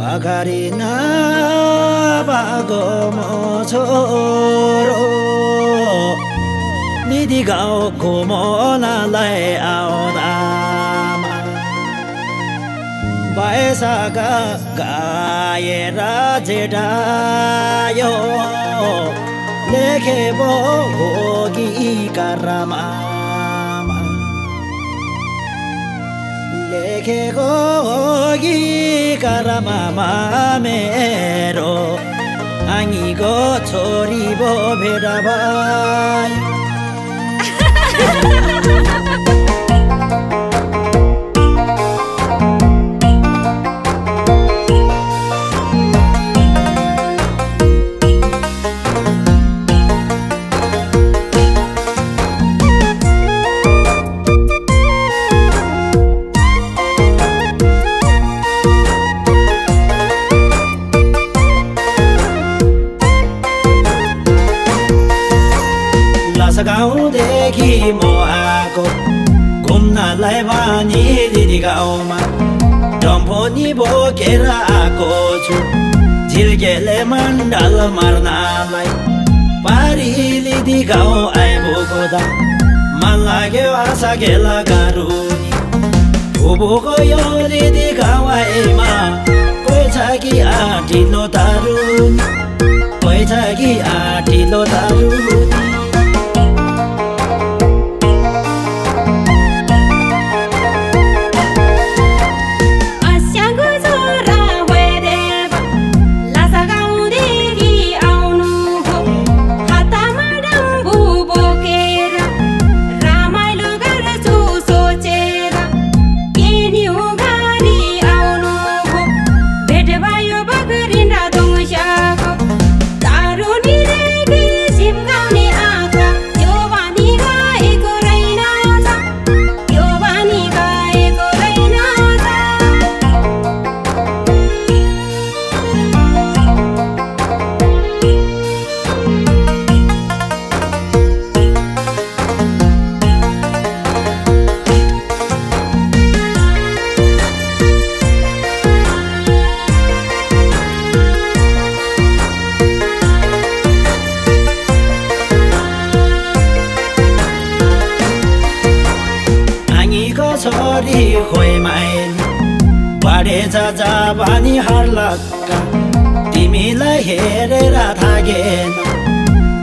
Bakari na bago mo choro Nidi gao kumo na lai ao dama Baisa ka gaye rajeda yo Lekhe bo hogi karama Lekhe hogi karama mero Angi go chori bo berabai Gaon dekhi mo ako Gumna lai bani didi gaoma Dompo ni bo kera ako chu Jilgele mandal marna lai Pari lidi gao ai bogoda Malage wasa gela garuni Ubo ko yo lidi gao ai ma Koi chagi ati lo taruni Koi chagi ati lo taruni Sorry, hoy mai Pare jaja bani harlakka Timila herera thagen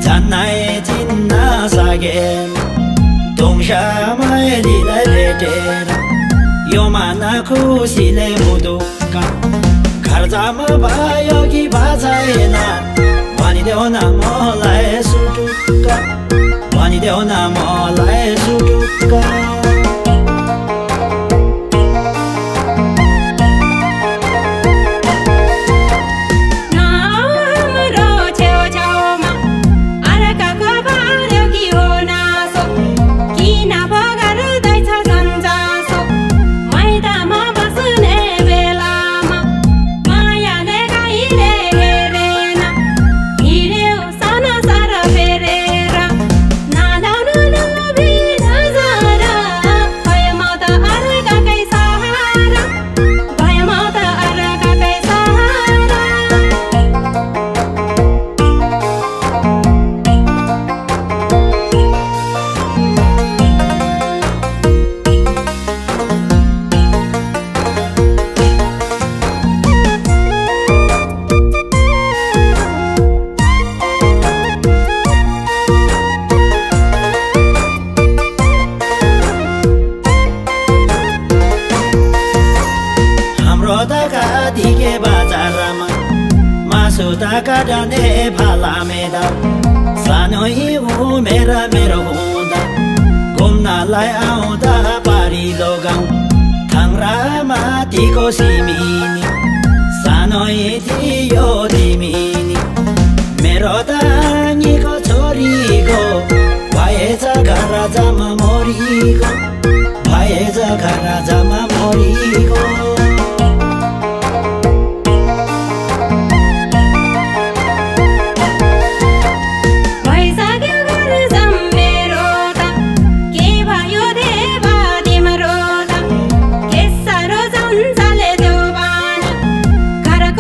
Jannai jinna sagen Dongsha mai lila letera Yomana kusile mudukka Karjama bayogi bajaena Bani deona molai sutukka Bani deona molai sutukka Dike bazarama Masuta kadane phala meda Sanoi umera mero hunda Gumna lai auda pari logau Thangrama tiko simini Sanoi tiyo dimini Mero tani ko chori go Bhaecha ghara jama mori go Bhaecha ghara jama mori go Kara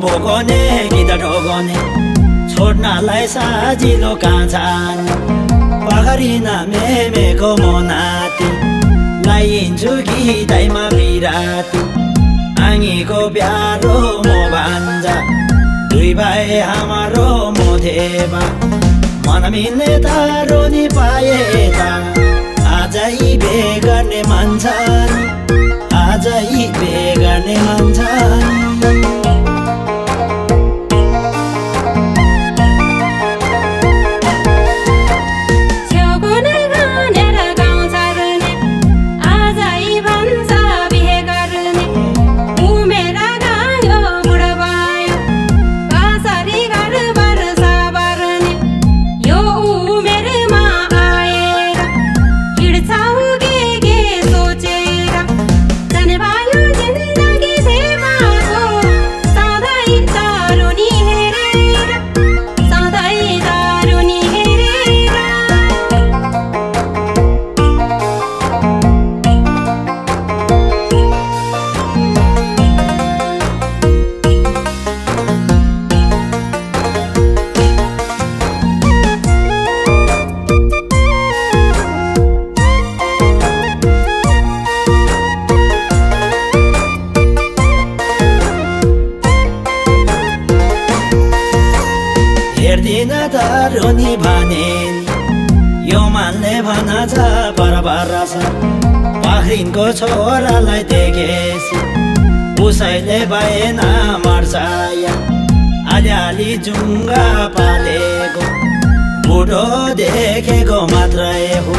भोगने गीत ढोगने छोड्नलाई साजिलो कान्छान पखरिन मेमेको मोनाती लाइन्छु गीतैमा बिराती आँगीको प्यारो मो भान्जा दुई भाइ हाम्रो मोधेबा मन मिल्ने तारो नि पाए त आजै बे गर्ने मान्छन् आजै बे गर्ने मान्छन् हेर्दिन तारुनी भनेन् यो मान्ने भनाछ परबरस पाखरिनको छोरालाई देखेसी उसैले भएन मर्साया अलिअलि जुङ्गा पालेको बुढो देखेको मात्रै हो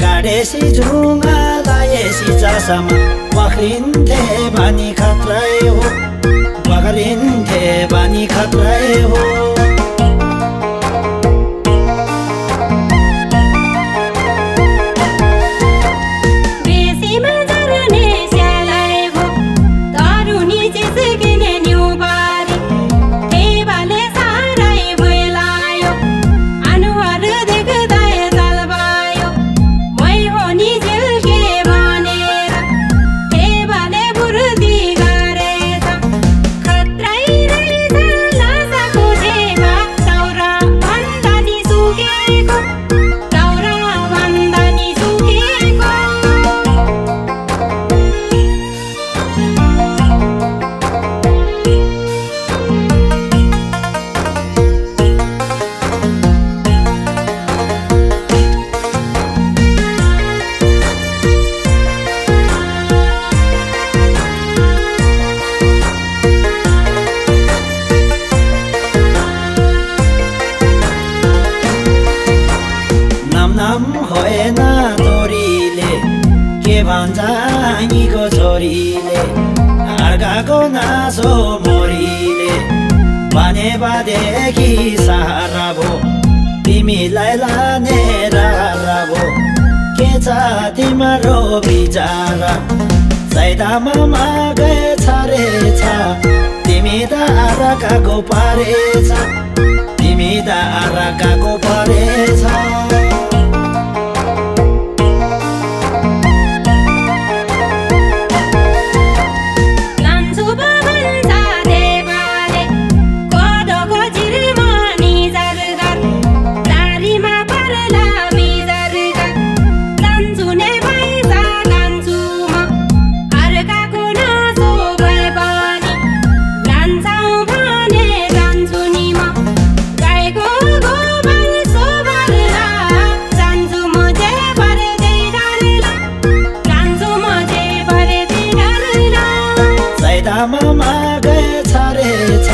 काटेसी जुङ्गा लाएसी चसमा पक्रिन्थे भनी खत्रै हो पक्रिन्थे भनी खत्रै हो होइन तोरीले के भन्छ आँगीको छोरीले अर्काको नासो मोरीले भने बादेखि सहारा भो तिमीलाई लाने रारा भो के छ तिम्रो विचार सैदामा मागे छरेछ तिमी त अर्काको परेछ तिमी त अर्काको परेछ मागे छरेछ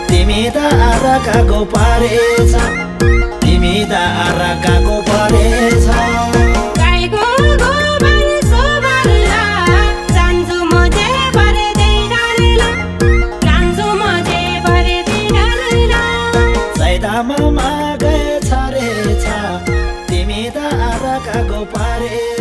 तिमी त अर्काको परेछ तिमी त अर्काको परेछ गाईको गोबर सोभरला जान्छु म जे भर्दै डरला जान्छु म जे भर्दै डरला सैदामा मागे छरेछ तिमी त अर्काको परेछ